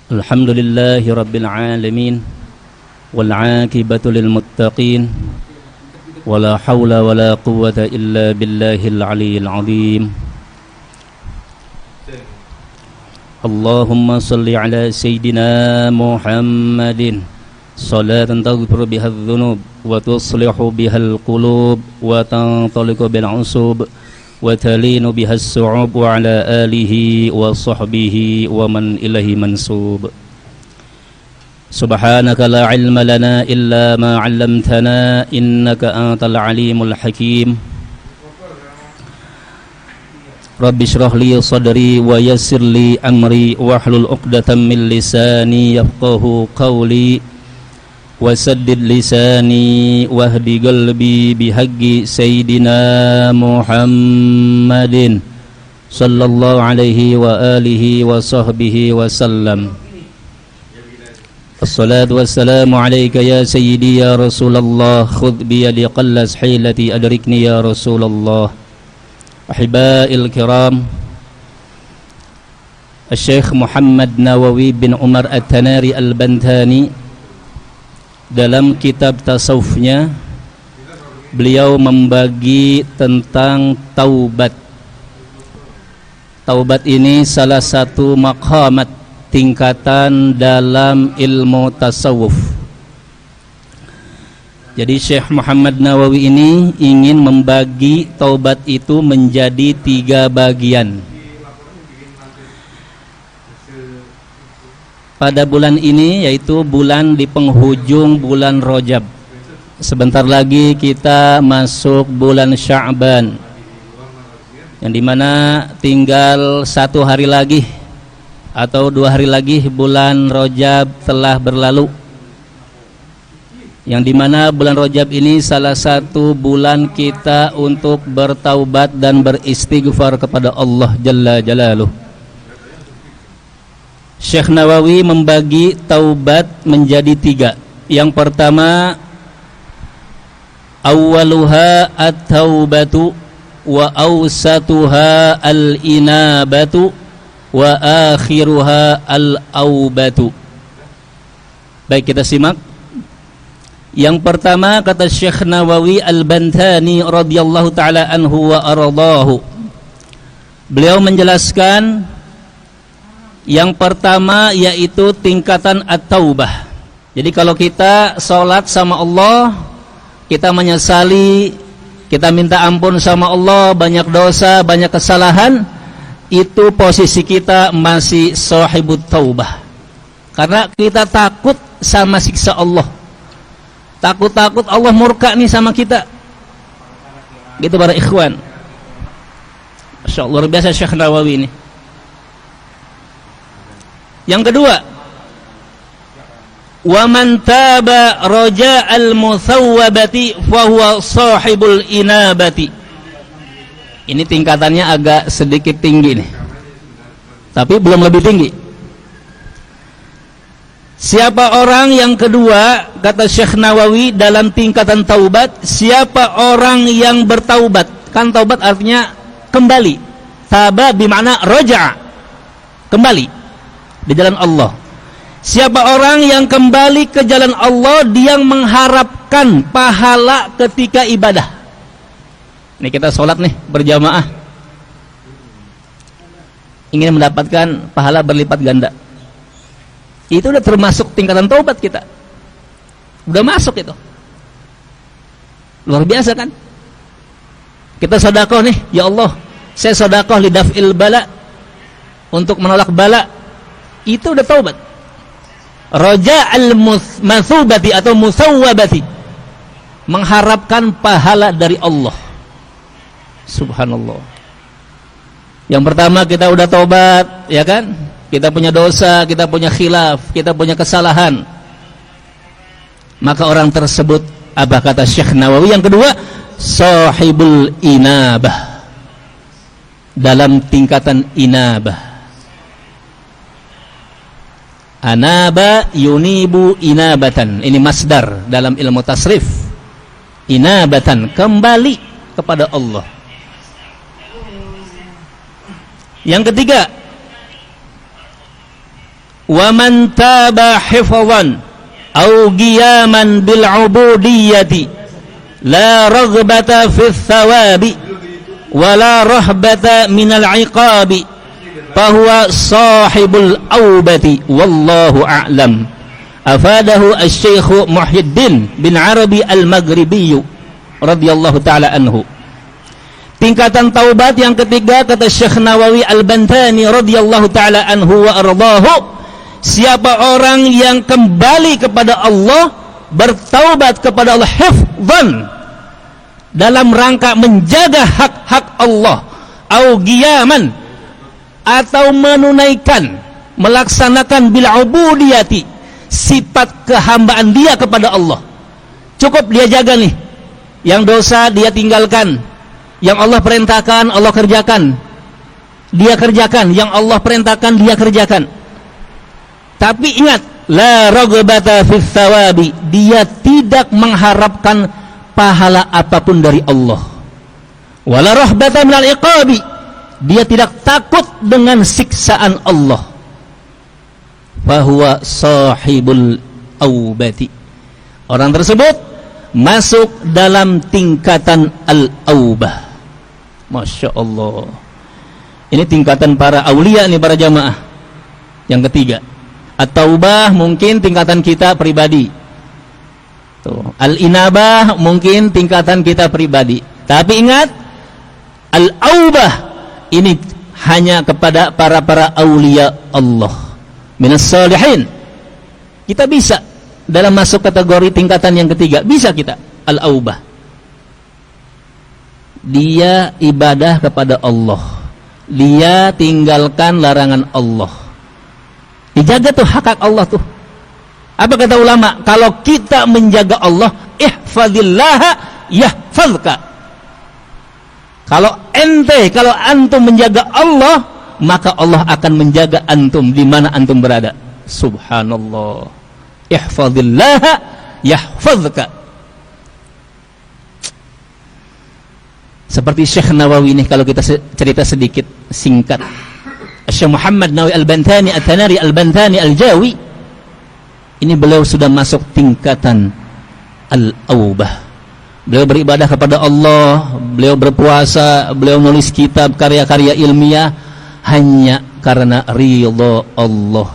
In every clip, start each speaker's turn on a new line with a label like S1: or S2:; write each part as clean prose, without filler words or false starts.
S1: Alhamdulillahi Rabbil Alamin wal aqibatu lil muttaqin wala hawla wala quwwata illa billahil aliyyil azim. Allahumma salli ala sayyidina Muhammadin salatan taghfiru biha adh-dhunub wa tuslihu biha al-qulub wa tantaliqu bil 'usub wa talinu biha as-su'ub wa ala alihi wa sahbihi wa man ilahi mansub. Subhanaka la ilma lana illa ma 'allamtana innaka antal alimul hakim. Rabbi shrah li sadri wa yassir li amri wahlul 'uqdatam min lisani yafqahu qawli wasaddid lisani wahdi qalbi bihaqqi sayyidina Muhammadin sallallahu alaihi wa alihi wa sahbihi wa sallam. Assalatu wassalamu alayka ya sayyidi ya Rasulullah, khudh biyadi qallas hilati adrikni ya Rasulullah. Ahibail kiram, Syekh Muhammad Nawawi bin Umar At-Tanari Al-Bantani dalam kitab tasawufnya beliau membagi tentang taubat. Taubat ini salah satu maqamat, tingkatan dalam ilmu tasawuf. Jadi Syekh Muhammad Nawawi ini ingin membagi taubat itu menjadi 3 bagian. Pada bulan ini, yaitu bulan di penghujung bulan Rajab. Sebentar lagi kita masuk bulan Sya'ban, yang dimana tinggal 1 hari lagi atau 2 hari lagi bulan Rajab telah berlalu. Yang dimana bulan Rajab ini salah satu bulan kita untuk bertaubat dan beristighfar kepada Allah Jalla Jalaluh. Syekh Nawawi membagi taubat menjadi 3. Yang pertama, awwaluha at-taubatu wa awsatuha al-inabatu wa akhiruha al-aubatu. Baik, kita simak. Yang pertama, kata Syekh Nawawi Al-Bantani radhiyallahu ta'ala anhu wa aradahu, beliau menjelaskan yang pertama yaitu tingkatan at-taubah. Jadi kalau kita sholat sama Allah, kita menyesali, kita minta ampun sama Allah, banyak dosa, banyak kesalahan, itu posisi kita masih sahibut taubah. Karena kita takut sama siksa Allah, takut Allah murka nih sama kita. Gitu para ikhwan. Masya Allah, luar biasa Syekh Nawawi ini. Yang kedua, wa man taba raja'al muthawwabati fa huwa sahibul inabati. Ini tingkatannya agak sedikit tinggi nih, tapi belum lebih tinggi. Siapa orang yang kedua, kata Syekh Nawawi dalam tingkatan taubat, siapa orang yang bertaubat. Kan taubat artinya kembali. Taba bermakna raja'a, kembali di jalan Allah. Siapa orang yang kembali ke jalan Allah, dia mengharapkan pahala ketika ibadah. Ini kita sholat nih berjamaah, ingin mendapatkan pahala berlipat ganda. Itu udah termasuk tingkatan taubat kita. Udah masuk itu. Luar biasa kan? Kita sedekah nih, ya Allah, saya sedekah lidaf'il bala, untuk menolak bala. Itu udah taubat. Raja'al mathubati atau musawwabati, mengharapkan pahala dari Allah. Subhanallah. Yang pertama kita udah taubat, ya kan? Kita punya dosa, kita punya khilaf, kita punya kesalahan. Maka orang tersebut, apa kata Syekh Nawawi yang kedua, sahibul inabah, dalam tingkatan inabah. Anaba yunibu inabatan. Ini masdar dalam ilmu tasrif. Inabatan, kembali kepada Allah. Yang ketiga, wa man taba hifdhan aw qiyaman bil ubudiyyati la raghbata fi thawabi wa la rahbata min al iqabi fahuwa sahibul aubati wallahu a'lam. Afadahu asy-Syaikh Muhyiddin bin Arabi al-Maghribi radhiyallahu taala anhu. Tingkatan taubat yang ketiga kata Syekh Nawawi Al-Bantani radhiyallahu taala anhu wa ardahu, siapa orang yang kembali kepada Allah, bertaubat kepada Allah hifdzan, dalam rangka menjaga hak-hak Allah, au qiyaman, atau menunaikan, melaksanakan bil ubudiyati, sifat kehambaan dia kepada Allah. Cukup dia jaga nih, yang dosa dia tinggalkan, yang Allah perintahkan Allah kerjakan, dia kerjakan, yang Allah perintahkan dia kerjakan. Tapi ingat, la raghbata fi thawabi, dia tidak mengharapkan pahala apapun dari Allah. Wala rahbata minal iqabi, dia tidak takut dengan siksaan Allah. Fahuwa sahibul aubati, orang tersebut masuk dalam tingkatan al-aubah. Masya Allah, ini tingkatan para aulia nih para jamaah. Yang ketiga, at-taubah mungkin tingkatan kita pribadi, al-inabah mungkin tingkatan kita pribadi. Tapi ingat, al-aubah ini hanya kepada para aulia Allah minas salihin. Kita bisa dalam masuk kategori tingkatan yang ketiga, bisa kita al-aubah. Dia ibadah kepada Allah, dia tinggalkan larangan Allah, dijaga tuh hak Allah tuh. Apa kata ulama? Kalau kita menjaga Allah, ihfazillaha yahfazka. Kalau antum menjaga Allah, maka Allah akan menjaga antum di mana antum berada. Subhanallah. Ihfazillaha yahfazka. Seperti Syekh Nawawi ini, kalau kita cerita sedikit singkat. Syekh Muhammad Nawawi Al-Bantani At-Tanari Al-Bantani Al-Jawi, ini beliau sudah masuk tingkatan al-aubah. Beliau beribadah kepada Allah, beliau berpuasa, beliau nulis kitab, karya-karya ilmiah hanya karena ridha Allah.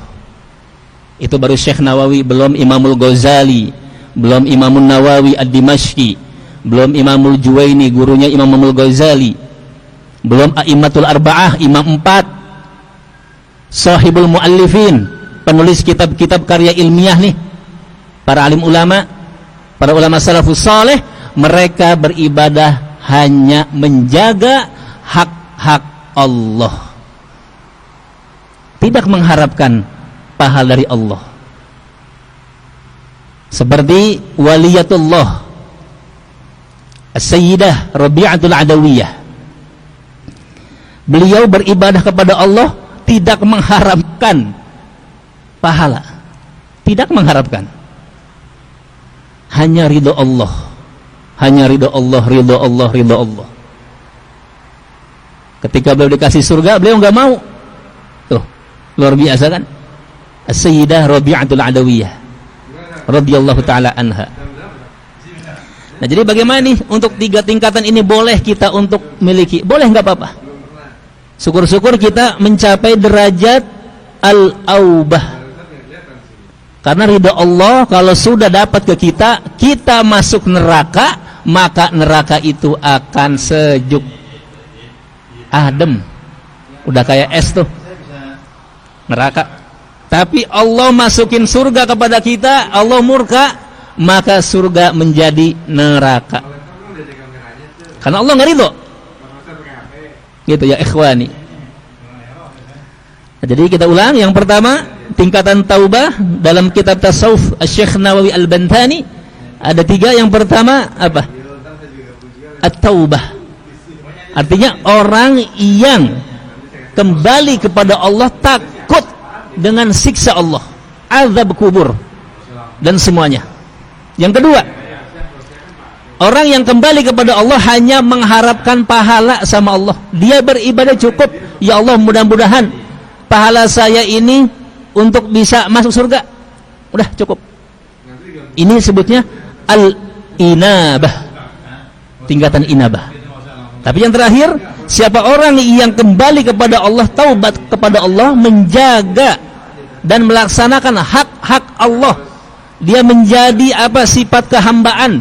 S1: Itu baru Syekh Nawawi, belum Imamul Ghazali, belum Imamun Nawawi Ad-Dimashqi, belum Imamul Juwaini, gurunya Imamul Ghazali, belum A'immatul Arba'ah, Imam 4, Sahibul Muallifin, penulis kitab-kitab karya ilmiah nih, para alim ulama, para ulama salafus saleh. Mereka beribadah hanya menjaga hak-hak Allah, tidak mengharapkan pahala dari Allah. Seperti waliyatullah As-Sayyidah Rabi'atul Adawiyah, beliau beribadah kepada Allah tidak mengharapkan pahala, tidak mengharapkan, hanya ridho Allah, hanya ridho Allah, ridho Allah, ridho Allah. Ketika beliau dikasih surga, beliau nggak mau. Tuh, luar biasa kan? As-Sayyidah Rabi'atul Adawiyah radhiyallahu taala anha. Nah, jadi bagaimana nih untuk tiga tingkatan ini boleh kita untuk miliki? Boleh, nggak apa-apa. Syukur-syukur kita mencapai derajat al-aubah. Karena ridha Allah kalau sudah dapat ke kita, kita masuk neraka, maka neraka itu akan sejuk, adem, udah kayak es tuh neraka. Tapi Allah masukin surga kepada kita, Allah murka, maka surga menjadi neraka. Karena Allah nggak ridho. Gitu ya ikhwani. Nah, jadi kita ulang, yang pertama tingkatan taubah dalam kitab tasawuf Syekh Nawawi Al-Bantani ada tiga. Yang pertama apa? At-taubah, artinya orang yang kembali kepada Allah, takut dengan siksa Allah, azab kubur dan semuanya. Yang kedua, orang yang kembali kepada Allah hanya mengharapkan pahala sama Allah. Dia beribadah cukup, ya Allah mudah-mudahan pahala saya ini untuk bisa masuk surga. Udah cukup. Ini sebutnya al-inabah, tingkatan inabah. Tapi yang terakhir, siapa orang yang kembali kepada Allah, taubat kepada Allah, menjaga dan melaksanakan hak-hak Allah, dia menjadi sifat kehambaan,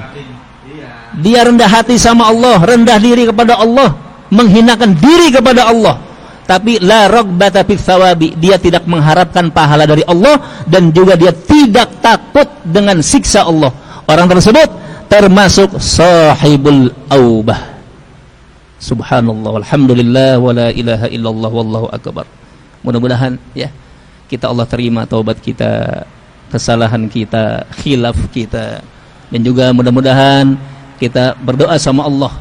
S1: dia rendah hati sama Allah, rendah diri kepada Allah, menghinakan diri kepada Allah, tapi la raghbata fi tsawabi, dia tidak mengharapkan pahala dari Allah, dan juga dia tidak takut dengan siksa Allah. Orang tersebut termasuk sahibul aubah. Subhanallah, alhamdulillah, wala ilaha illallah, wallahu akbar. Mudah-mudahan ya kita Allah terima taubat kita, kesalahan kita, khilaf kita, dan juga mudah-mudahan kita berdoa sama Allah.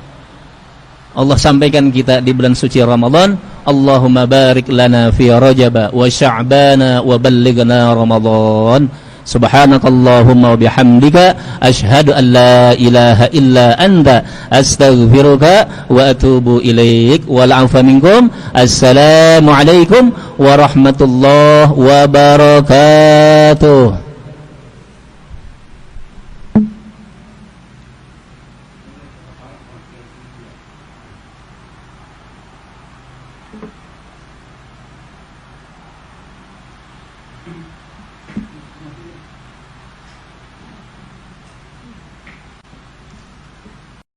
S1: Allah sampaikan kita di bulan suci Ramadan, Allahumma barik lana fi Rajab wa Sya'ban wa ballighna Ramadan. Subhanakallahumma wa bihamdika asyhadu an la ilaha illa anta astaghfiruka wa atubu ilaik. Wal 'afwa minkum. Assalamu alaikum warahmatullahi wabarakatuh.